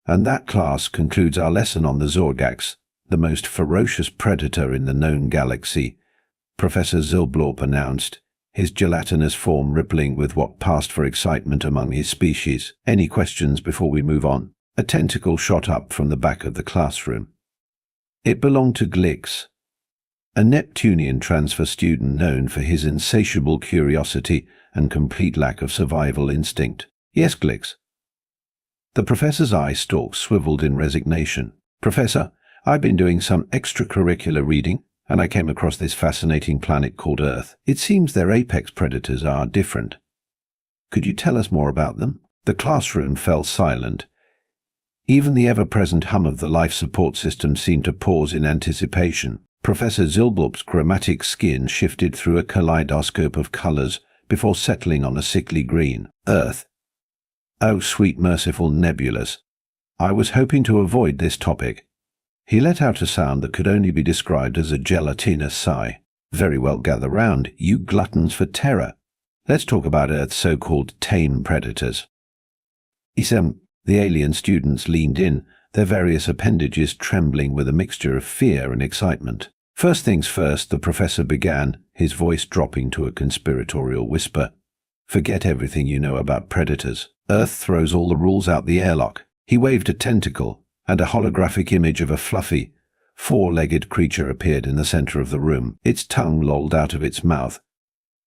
And that class concludes our lesson on the Zorgax, the most ferocious predator in the known galaxy, Professor Zilblorp announced, his gelatinous form rippling with what passed for excitement among his species. Any questions before we move on? A tentacle shot up from the back of the classroom. It belonged to Glix, a Neptunian transfer student known for his insatiable curiosity and complete lack of survival instinct. Yes, Glix. The professor's eye stalks swiveled in resignation. Professor, I've been doing some extracurricular reading, and I came across this fascinating planet called Earth. It seems their apex predators are different. Could you tell us more about them? The classroom fell silent. Even the ever-present hum of the life support system seemed to pause in anticipation. Professor Zilblorp's chromatic skin shifted through a kaleidoscope of colors before settling on a sickly green. Earth. Oh, sweet merciful nebulas. I was hoping to avoid this topic. He let out a sound that could only be described as a gelatinous sigh. Very well, gather round, you gluttons for terror. Let's talk about Earth's so-called tame predators. The alien students leaned in, their various appendages trembling with a mixture of fear and excitement. First things first, the professor began, his voice dropping to a conspiratorial whisper. Forget everything you know about predators. Earth throws all the rules out the airlock. He waved a tentacle, and a holographic image of a fluffy, four-legged creature appeared in the center of the room. Its tongue lolled out of its mouth,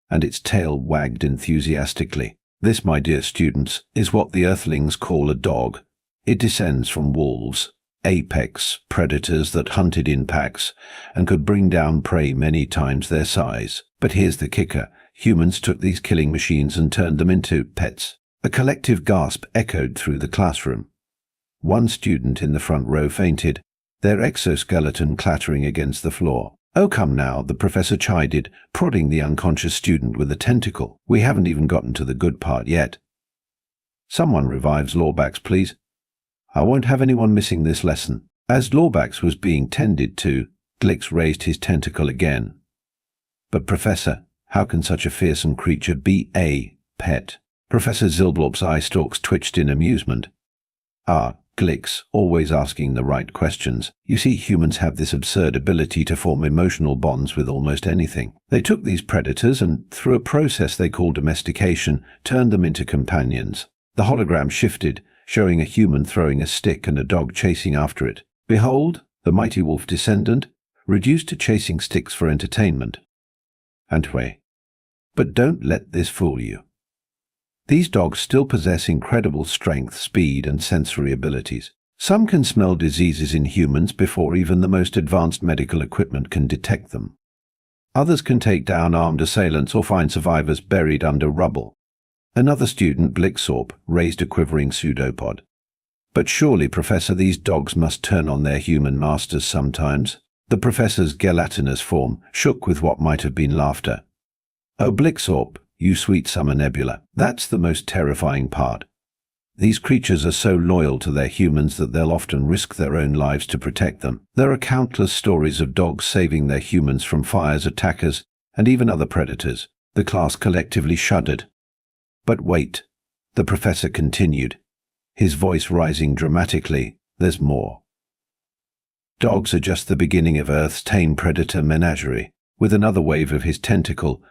and its tail wagged enthusiastically. This, my dear students, is what the Earthlings call a dog. It descends from wolves, apex predators that hunted in packs and could bring down prey many times their size. But here's the kicker. Humans took these killing machines and turned them into pets. A collective gasp echoed through the classroom. One student in the front row fainted, their exoskeleton clattering against the floor. Oh, come now, the professor chided, prodding the unconscious student with a tentacle. We haven't even gotten to the good part yet. Someone revives Lorbax, please. I won't have anyone missing this lesson. As Lorbax was being tended to, Glix raised his tentacle again. But Professor, how can such a fearsome creature be a pet? Professor Zilblorp's eye stalks twitched in amusement. Ah, Glix, always asking the right questions. You see, humans have this absurd ability to form emotional bonds with almost anything. They took these predators and, through a process they call domestication, turned them into companions. The hologram shifted, showing a human throwing a stick and a dog chasing after it. Behold, the mighty wolf descendant, reduced to chasing sticks for entertainment. HFY. But don't let this fool you. These dogs still possess incredible strength, speed, and sensory abilities. Some can smell diseases in humans before even the most advanced medical equipment can detect them. Others can take down armed assailants or find survivors buried under rubble. Another student, Blixorp, raised a quivering pseudopod. But surely, Professor, these dogs must turn on their human masters sometimes. The professor's gelatinous form shook with what might have been laughter. Oh, Blixorp, you sweet summer nebula, that's the most terrifying part. These creatures are so loyal to their humans that they'll often risk their own lives to protect them. There are countless stories of dogs saving their humans from fires, attackers, and even other predators. The class collectively shuddered. But wait, the professor continued, his voice rising dramatically. There's more. Dogs are just the beginning of Earth's tame predator menagerie. With another wave of his tentacle,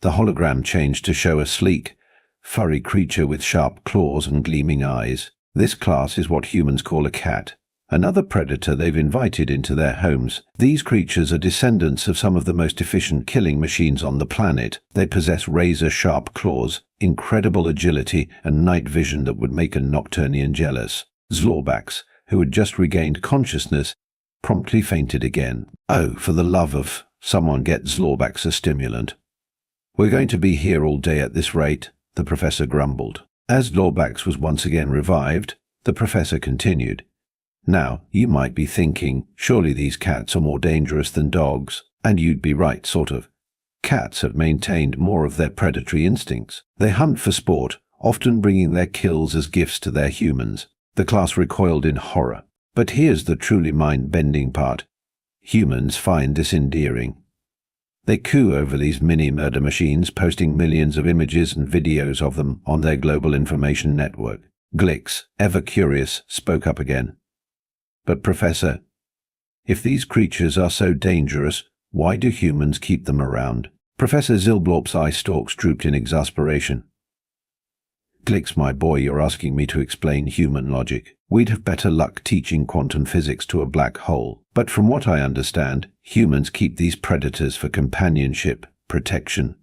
the hologram changed to show a sleek, furry creature with sharp claws and gleaming eyes. This class is what humans call a cat, another predator they've invited into their homes. These creatures are descendants of some of the most efficient killing machines on the planet. They possess razor-sharp claws, incredible agility, and night vision that would make a Nocturnian jealous. Zlorbax, who had just regained consciousness, promptly fainted again. Oh, for the love of someone, get Zlorbax a stimulant. We're going to be here all day at this rate, the professor grumbled. As Lorbax was once again revived, the professor continued. Now, you might be thinking, surely these cats are more dangerous than dogs. And you'd be right, sort of. Cats have maintained more of their predatory instincts. They hunt for sport, often bringing their kills as gifts to their humans. The class recoiled in horror. But here's the truly mind-bending part. Humans find this endearing. They coo over these mini-murder machines, posting millions of images and videos of them on their global information network. Glix, ever curious, spoke up again. But Professor, if these creatures are so dangerous, why do humans keep them around? Professor Zilblorp's eye stalks drooped in exasperation. Glix, my boy, you're asking me to explain human logic. We'd have better luck teaching quantum physics to a black hole. But from what I understand, humans keep these predators for companionship, protection,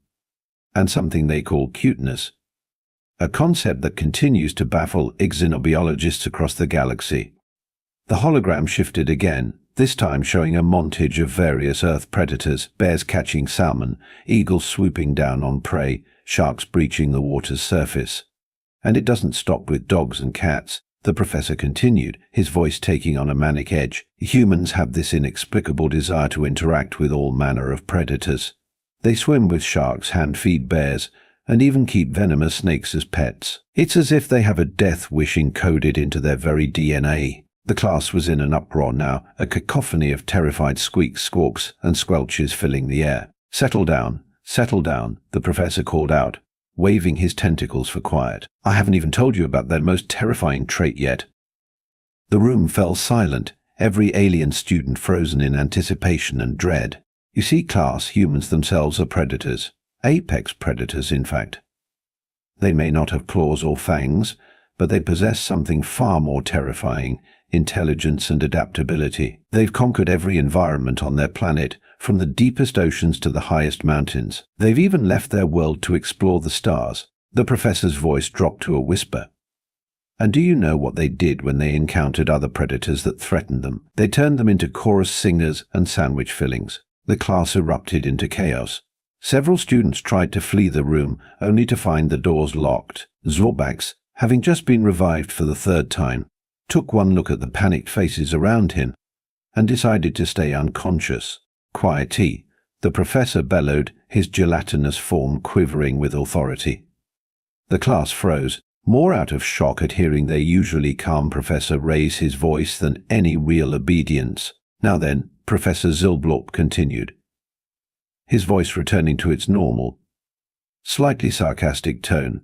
and something they call cuteness. A concept that continues to baffle xenobiologists across the galaxy. The hologram shifted again, this time showing a montage of various Earth predators, bears catching salmon, eagles swooping down on prey, sharks breaching the water's surface. And it doesn't stop with dogs and cats, the professor continued, his voice taking on a manic edge. Humans have this inexplicable desire to interact with all manner of predators. They swim with sharks, hand-feed bears, and even keep venomous snakes as pets. It's as if they have a death wish encoded into their very DNA. The class was in an uproar now, a cacophony of terrified squeaks, squawks, and squelches filling the air. Settle down, the professor called out, waving his tentacles for quiet. I haven't even told you about their most terrifying trait yet. The room fell silent, every alien student frozen in anticipation and dread. You see, class, humans themselves are predators. Apex predators, in fact. They may not have claws or fangs, but they possess something far more terrifying: intelligence and adaptability. They've conquered every environment on their planet, from the deepest oceans to the highest mountains. They've even left their world to explore the stars. The professor's voice dropped to a whisper. And do you know what they did when they encountered other predators that threatened them? They turned them into chorus singers and sandwich fillings. The class erupted into chaos. Several students tried to flee the room, only to find the doors locked. Zorbax, having just been revived for the third time, took one look at the panicked faces around him and decided to stay unconscious. Quietly, the professor bellowed, his gelatinous form quivering with authority. The class froze, more out of shock at hearing their usually calm professor raise his voice than any real obedience. Now then, Professor Zilblorp continued, his voice returning to its normal, slightly sarcastic tone.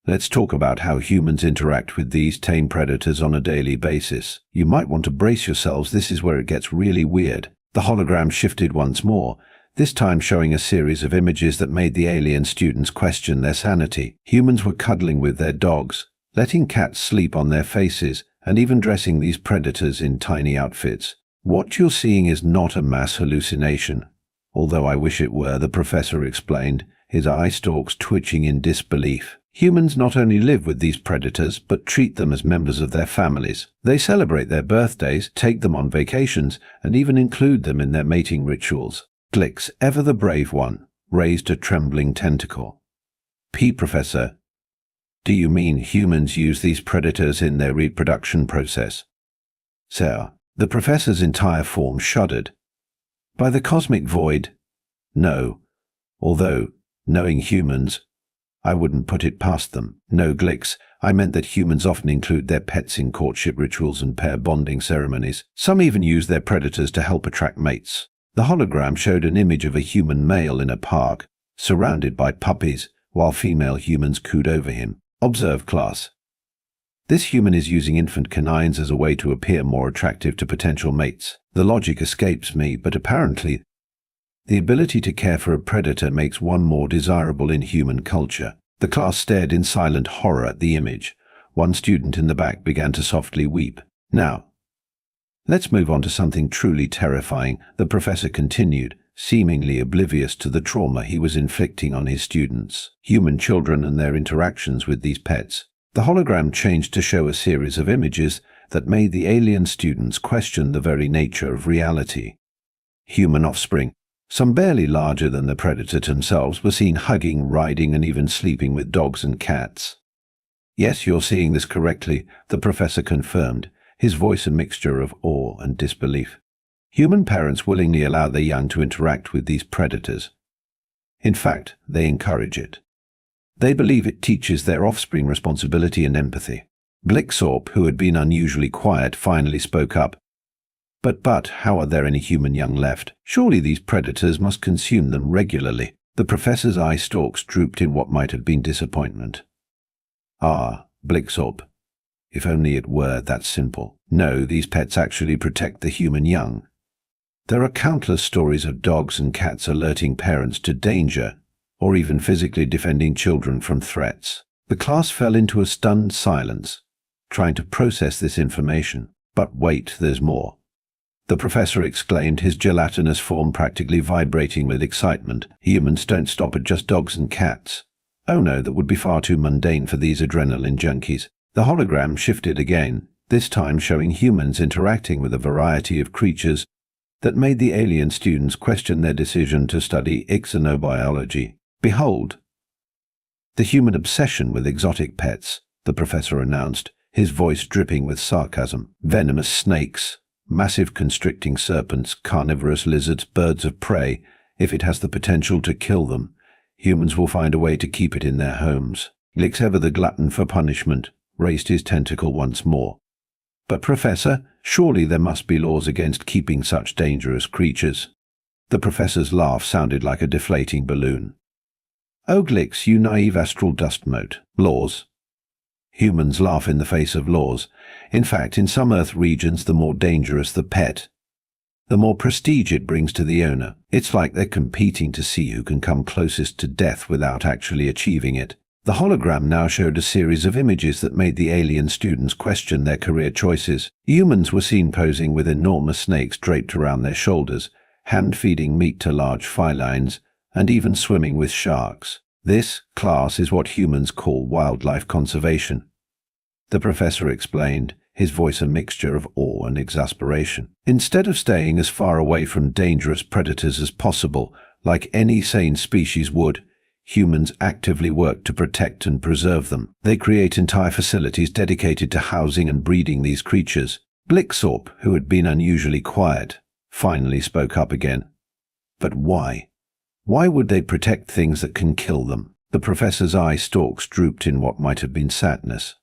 Let's talk about how humans interact with these tame predators on a daily basis. You might want to brace yourselves, this is where it gets really weird. The hologram shifted once more, this time showing a series of images that made the alien students question their sanity. Humans were cuddling with their dogs, letting cats sleep on their faces, and even dressing these predators in tiny outfits. What you're seeing is not a mass hallucination. Although I wish it were, the professor explained, his eye stalks twitching in disbelief. Humans not only live with these predators, but treat them as members of their families. They celebrate their birthdays, take them on vacations, and even include them in their mating rituals. Glix, ever the brave one, raised a trembling tentacle. Professor, do you mean humans use these predators in their reproduction process? Sir, the professor's entire form shuddered. By the cosmic void, no. Although, knowing humans, I wouldn't put it past them. No, Glix, I meant that humans often include their pets in courtship rituals and pair bonding ceremonies. Some even use their predators to help attract mates. The hologram showed an image of a human male in a park, surrounded by puppies, while female humans cooed over him. Observe, class. This human is using infant canines as a way to appear more attractive to potential mates. The logic escapes me, but apparently the ability to care for a predator makes one more desirable in human culture. The class stared in silent horror at the image. One student in the back began to softly weep. Now, let's move on to something truly terrifying, the professor continued, seemingly oblivious to the trauma he was inflicting on his students. Human children and their interactions with these pets. The hologram changed to show a series of images that made the alien students question the very nature of reality. Human offspring, some barely larger than the predator themselves, were seen hugging, riding, and even sleeping with dogs and cats. Yes, you're seeing this correctly, the professor confirmed, his voice a mixture of awe and disbelief. Human parents willingly allow their young to interact with these predators. In fact, they encourage it. They believe it teaches their offspring responsibility and empathy. Glixorp, who had been unusually quiet, finally spoke up. But, how are there any human young left? Surely these predators must consume them regularly. The professor's eye stalks drooped in what might have been disappointment. Ah, Blixorp. If only it were that simple. No, these pets actually protect the human young. There are countless stories of dogs and cats alerting parents to danger, or even physically defending children from threats. The class fell into a stunned silence, trying to process this information. But wait, there's more. The professor exclaimed, his gelatinous form practically vibrating with excitement. Humans don't stop at just dogs and cats. Oh no, that would be far too mundane for these adrenaline junkies. The hologram shifted again, this time showing humans interacting with a variety of creatures that made the alien students question their decision to study ixonobiology. Behold, the human obsession with exotic pets, the professor announced, his voice dripping with sarcasm. Venomous snakes, massive constricting serpents, carnivorous lizards, birds of prey. If it has the potential to kill them, humans will find a way to keep it in their homes. Glix, ever the glutton for punishment, raised his tentacle once more. But Professor, surely there must be laws against keeping such dangerous creatures. The professor's laugh sounded like a deflating balloon. Oh Glix, you naive astral dust mote. Laws? Humans laugh in the face of laws. In fact, in some Earth regions, the more dangerous the pet, the more prestige it brings to the owner. It's like they're competing to see who can come closest to death without actually achieving it. The hologram now showed a series of images that made the alien students question their career choices. Humans were seen posing with enormous snakes draped around their shoulders, hand-feeding meat to large felines, and even swimming with sharks. This class is what humans call wildlife conservation, the professor explained, his voice a mixture of awe and exasperation. Instead of staying as far away from dangerous predators as possible, like any sane species would, humans actively work to protect and preserve them. They create entire facilities dedicated to housing and breeding these creatures. Blixorp, who had been unusually quiet, finally spoke up again. But why? Why would they protect things that can kill them? The professor's eye stalks drooped in what might have been sadness.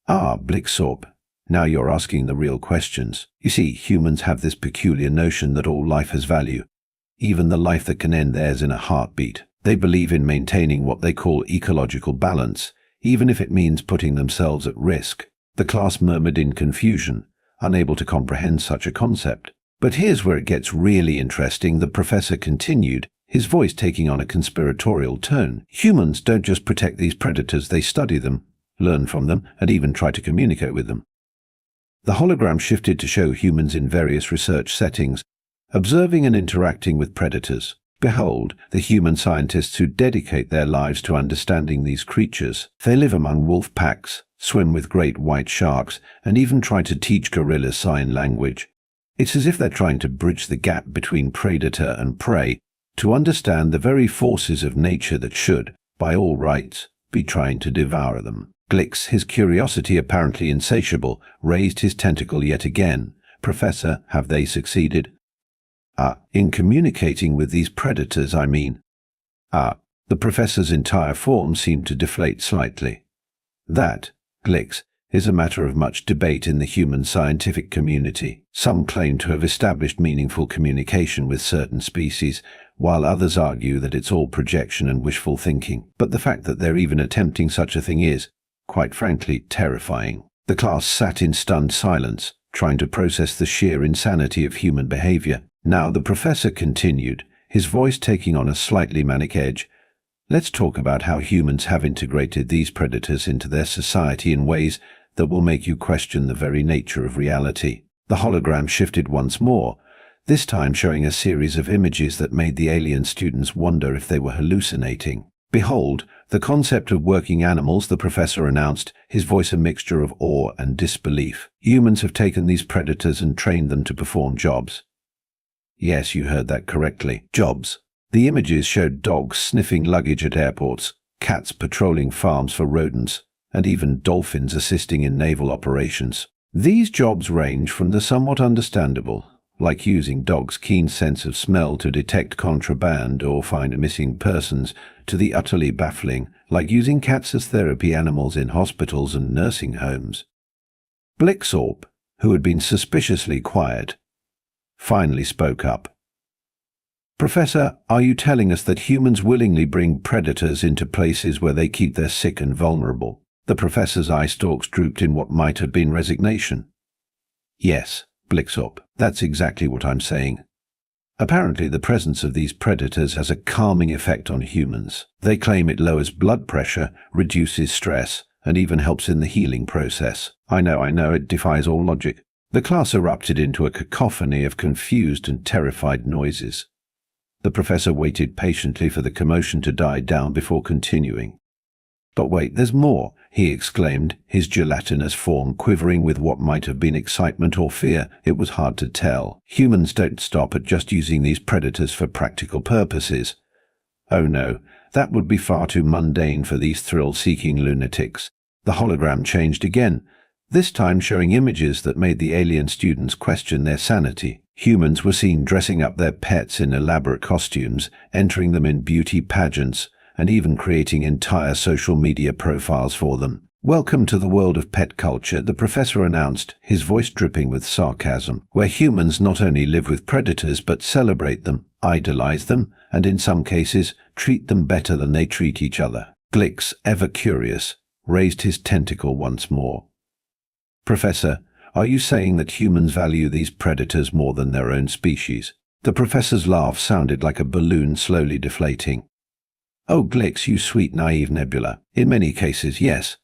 Ah, Blixorp, now you're asking the real questions. You see, humans have this peculiar notion that all life has value, even the life that can end theirs in a heartbeat. They believe in maintaining what they call ecological balance, even if it means putting themselves at risk. The class murmured in confusion, unable to comprehend such a concept. But here's where it gets really interesting, the professor continued, his voice taking on a conspiratorial tone. Humans don't just protect these predators, they study them, learn from them, and even try to communicate with them. The hologram shifted to show humans in various research settings, observing and interacting with predators. Behold, the human scientists who dedicate their lives to understanding these creatures. They live among wolf packs, swim with great white sharks, and even try to teach gorillas sign language. It's as if they're trying to bridge the gap between predator and prey, to understand the very forces of nature that should, by all rights, be trying to devour them. Glix, his curiosity apparently insatiable, raised his tentacle yet again. Professor, have they succeeded? In communicating with these predators, I mean. The professor's entire form seemed to deflate slightly. That, Glix, is a matter of much debate in the human scientific community. Some claim to have established meaningful communication with certain species, while others argue that it's all projection and wishful thinking. But the fact that they're even attempting such a thing is, quite frankly, terrifying. The class sat in stunned silence, trying to process the sheer insanity of human behavior. Now the professor continued, his voice taking on a slightly manic edge. Let's talk about how humans have integrated these predators into their society in ways that will make you question the very nature of reality. The hologram shifted once more, this time showing a series of images that made the alien students wonder if they were hallucinating. Behold, the concept of working animals, the professor announced, his voice a mixture of awe and disbelief. Humans have taken these predators and trained them to perform jobs. Yes, you heard that correctly. Jobs. The images showed dogs sniffing luggage at airports, cats patrolling farms for rodents, and even dolphins assisting in naval operations. These jobs range from the somewhat understandable, like using dogs' keen sense of smell to detect contraband or find missing persons, to the utterly baffling, like using cats as therapy animals in hospitals and nursing homes. Blixorp, who had been suspiciously quiet, finally spoke up. Professor, are you telling us that humans willingly bring predators into places where they keep their sick and vulnerable? The professor's eye stalks drooped in what might have been resignation. Yes, Blixop, that's exactly what I'm saying. Apparently the presence of these predators has a calming effect on humans. They claim it lowers blood pressure, reduces stress, and even helps in the healing process. I know, it defies all logic. The class erupted into a cacophony of confused and terrified noises. The professor waited patiently for the commotion to die down before continuing. But wait, there's more, he exclaimed, his gelatinous form quivering with what might have been excitement or fear. It was hard to tell. Humans don't stop at just using these predators for practical purposes. Oh no, that would be far too mundane for these thrill-seeking lunatics. The hologram changed again, this time showing images that made the alien students question their sanity. Humans were seen dressing up their pets in elaborate costumes, entering them in beauty pageants, and even creating entire social media profiles for them. Welcome to the world of pet culture, the professor announced, his voice dripping with sarcasm, where humans not only live with predators but celebrate them, idolize them, and in some cases treat them better than they treat each other. Glix, ever curious, raised his tentacle once more. Professor, are you saying that humans value these predators more than their own species? The professor's laugh sounded like a balloon slowly deflating. Oh, Glix, you sweet naive nebula. In many cases, yes.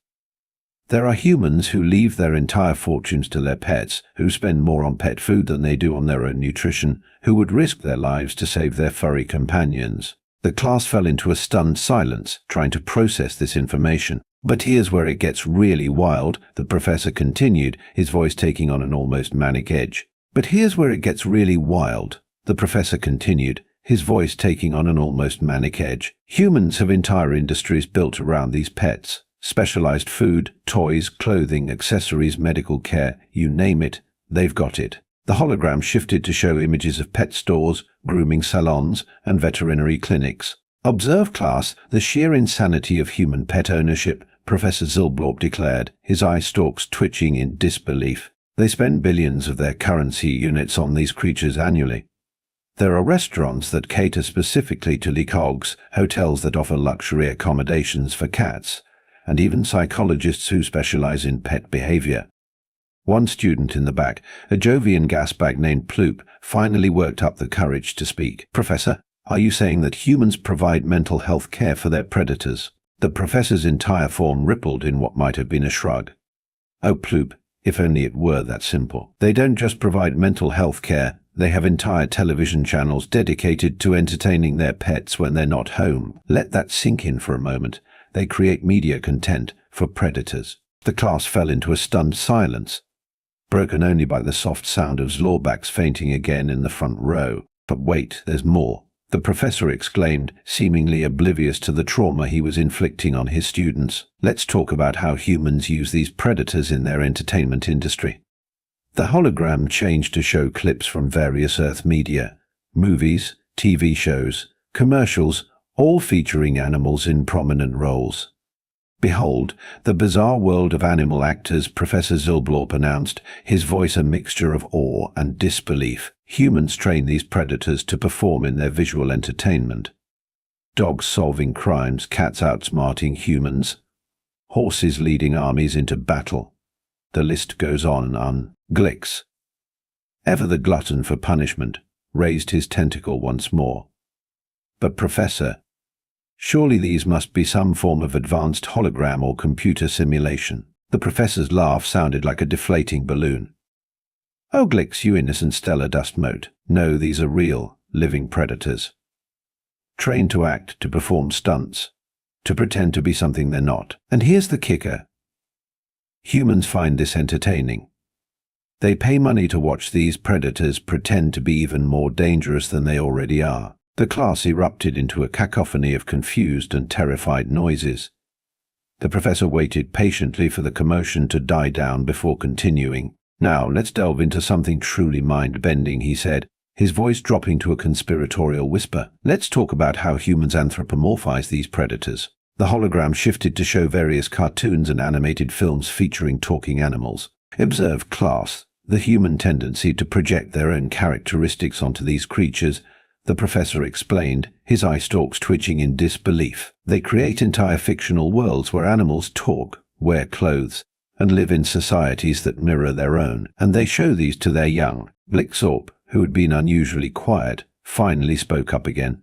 There are humans who leave their entire fortunes to their pets, who spend more on pet food than they do on their own nutrition, who would risk their lives to save their furry companions. The class fell into a stunned silence, trying to process this information. But here's where it gets really wild, the professor continued, his voice taking on an almost manic edge. But here's where it gets really wild, the professor continued, his voice taking on an almost manic edge. Humans have entire industries built around these pets. Specialized food, toys, clothing, accessories, medical care, you name it, they've got it. The hologram shifted to show images of pet stores, grooming salons, and veterinary clinics. Observe, class, the sheer insanity of human pet ownership, Professor Zilblorp declared, his eye stalks twitching in disbelief. They spend billions of their currency units on these creatures annually. There are restaurants that cater specifically to leacogs, hotels that offer luxury accommodations for cats, and even psychologists who specialize in pet behavior. One student in the back, a Jovian gasbag named Ploop, finally worked up the courage to speak. Professor, are you saying that humans provide mental health care for their predators? The professor's entire form rippled in what might have been a shrug. Oh, Ploop, if only it were that simple. They don't just provide mental health care, they have entire television channels dedicated to entertaining their pets when they're not home. Let that sink in for a moment. They create media content for predators. The class fell into a stunned silence, broken only by the soft sound of Zlorbax fainting again in the front row. But wait, there's more, the professor exclaimed, seemingly oblivious to the trauma he was inflicting on his students. Let's talk about how humans use these predators in their entertainment industry. The hologram changed to show clips from various Earth media, movies, TV shows, commercials, all featuring animals in prominent roles. Behold, the bizarre world of animal actors, Professor Zilblorp announced, his voice a mixture of awe and disbelief. Humans train these predators to perform in their visual entertainment. Dogs solving crimes, cats outsmarting humans, horses leading armies into battle. The list goes on. Glix, ever the glutton for punishment, raised his tentacle once more. But Professor, surely these must be some form of advanced hologram or computer simulation. The professor's laugh sounded like a deflating balloon. Oh, Glix, you innocent stellar dust mote. No, these are real, living predators. Trained to act, to perform stunts, to pretend to be something they're not. And here's the kicker. Humans find this entertaining. They pay money to watch these predators pretend to be even more dangerous than they already are. The class erupted into a cacophony of confused and terrified noises. The professor waited patiently for the commotion to die down before continuing. Now, let's delve into something truly mind-bending, he said, his voice dropping to a conspiratorial whisper. Let's talk about how humans anthropomorphize these predators. The hologram shifted to show various cartoons and animated films featuring talking animals. Observe, class, the human tendency to project their own characteristics onto these creatures, the professor explained, his eye stalks twitching in disbelief. They create entire fictional worlds where animals talk, wear clothes, and live in societies that mirror their own, and they show these to their young. Blixorp, who had been unusually quiet, finally spoke up again.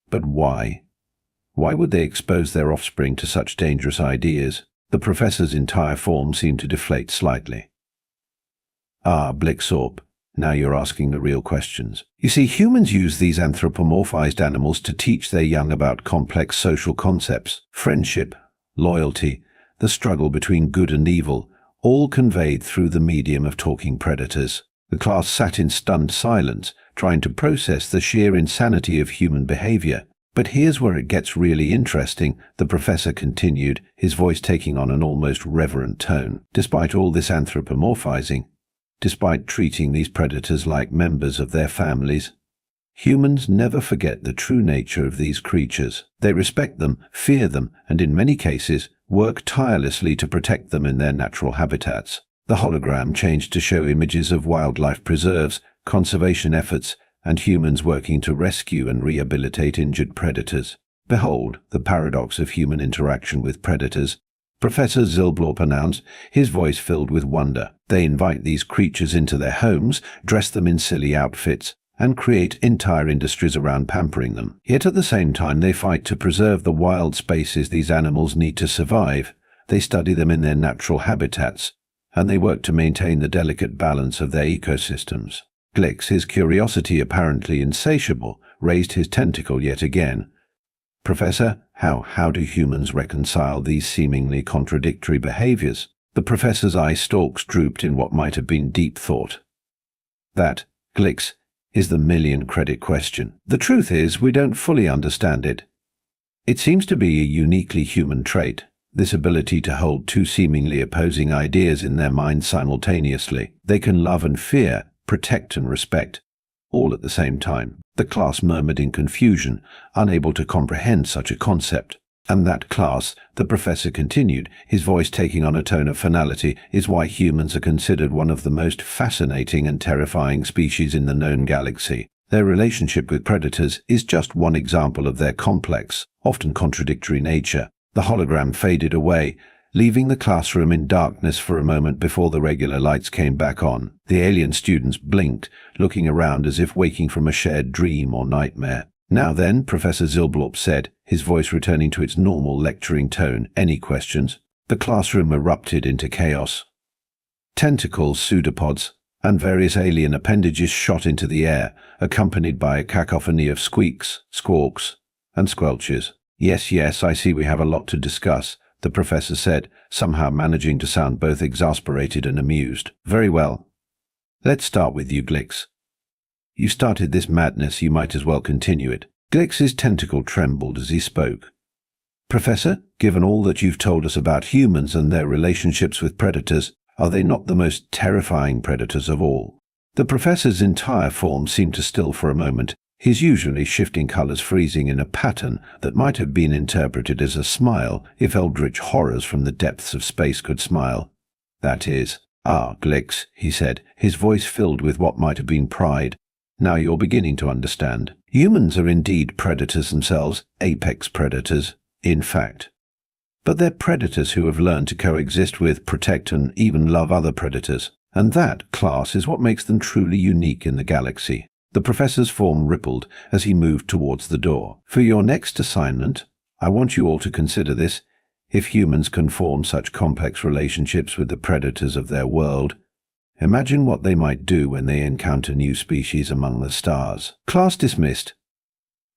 But why? Why would they expose their offspring to such dangerous ideas? The professor's entire form seemed to deflate slightly. Ah, Blixorp, now you're asking the real questions. You see, humans use these anthropomorphized animals to teach their young about complex social concepts, friendship, loyalty, the struggle between good and evil, all conveyed through the medium of talking predators. The class sat in stunned silence, trying to process the sheer insanity of human behavior. But here's where it gets really interesting, the professor continued, his voice taking on an almost reverent tone. Despite all this anthropomorphizing, despite treating these predators like members of their families, humans never forget the true nature of these creatures. They respect them, fear them, and in many cases, work tirelessly to protect them in their natural habitats. The hologram changed to show images of wildlife preserves, conservation efforts, and humans working to rescue and rehabilitate injured predators. Behold, the paradox of human interaction with predators. Professor Zilblorp announced, his voice filled with wonder. They invite these creatures into their homes, dress them in silly outfits, and create entire industries around pampering them. Yet at the same time they fight to preserve the wild spaces these animals need to survive. They study them in their natural habitats, and they work to maintain the delicate balance of their ecosystems. Glix, his curiosity apparently insatiable, raised his tentacle yet again. Professor, how do humans reconcile these seemingly contradictory behaviors? The professor's eye stalks drooped in what might have been deep thought. That, Glix, is the million-credit question. The truth is, we don't fully understand it. It seems to be a uniquely human trait, this ability to hold two seemingly opposing ideas in their minds simultaneously. They can love and fear, protect and respect, all at the same time. The class murmured in confusion, unable to comprehend such a concept. And that class, the professor continued, his voice taking on a tone of finality, is why humans are considered one of the most fascinating and terrifying species in the known galaxy. Their relationship with predators is just one example of their complex, often contradictory nature. The hologram faded away, leaving the classroom in darkness for a moment before the regular lights came back on. The alien students blinked, looking around as if waking from a shared dream or nightmare. Now then, Professor Zilblorp said, his voice returning to its normal lecturing tone, any questions? The classroom erupted into chaos. Tentacles, pseudopods, and various alien appendages shot into the air, accompanied by a cacophony of squeaks, squawks, and squelches. Yes, I see we have a lot to discuss, the professor said, somehow managing to sound both exasperated and amused. Very well. Let's start with you, Glix. You started this madness, you might as well continue it. Glix's tentacle trembled as he spoke. Professor, given all that you've told us about humans and their relationships with predators, are they not the most terrifying predators of all? The professor's entire form seemed to still for a moment, his usually shifting colors freezing in a pattern that might have been interpreted as a smile if eldritch horrors from the depths of space could smile. That is, Glix, he said, his voice filled with what might have been pride. Now you're beginning to understand. Humans are indeed predators themselves, apex predators, in fact. But they're predators who have learned to coexist with, protect, and even love other predators. And that, class, is what makes them truly unique in the galaxy. The professor's form rippled as he moved towards the door. For your next assignment, I want you all to consider this. If humans can form such complex relationships with the predators of their world, imagine what they might do when they encounter new species among the stars. Class dismissed.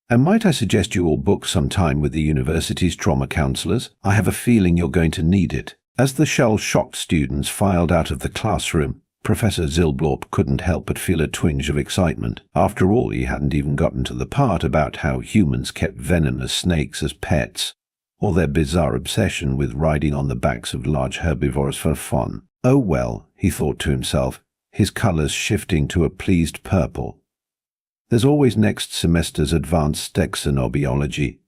And might I suggest you all book some time with the university's trauma counselors? I have a feeling you're going to need it. As the shell-shocked students filed out of the classroom, Professor Zilblorp couldn't help but feel a twinge of excitement. After all, he hadn't even gotten to the part about how humans kept venomous snakes as pets, or their bizarre obsession with riding on the backs of large herbivores for fun. Oh well, he thought to himself, his colors shifting to a pleased purple. There's always next semester's advanced Stexanobiology.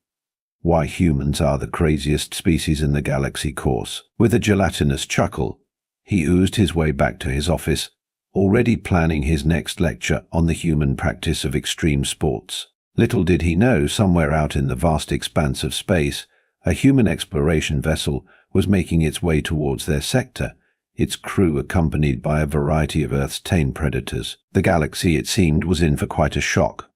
Why humans are the craziest species in the galaxy course. With a gelatinous chuckle, he oozed his way back to his office, already planning his next lecture on the human practice of extreme sports. Little did he know, somewhere out in the vast expanse of space, a human exploration vessel was making its way towards their sector, its crew accompanied by a variety of Earth's tame predators. The galaxy, it seemed, was in for quite a shock.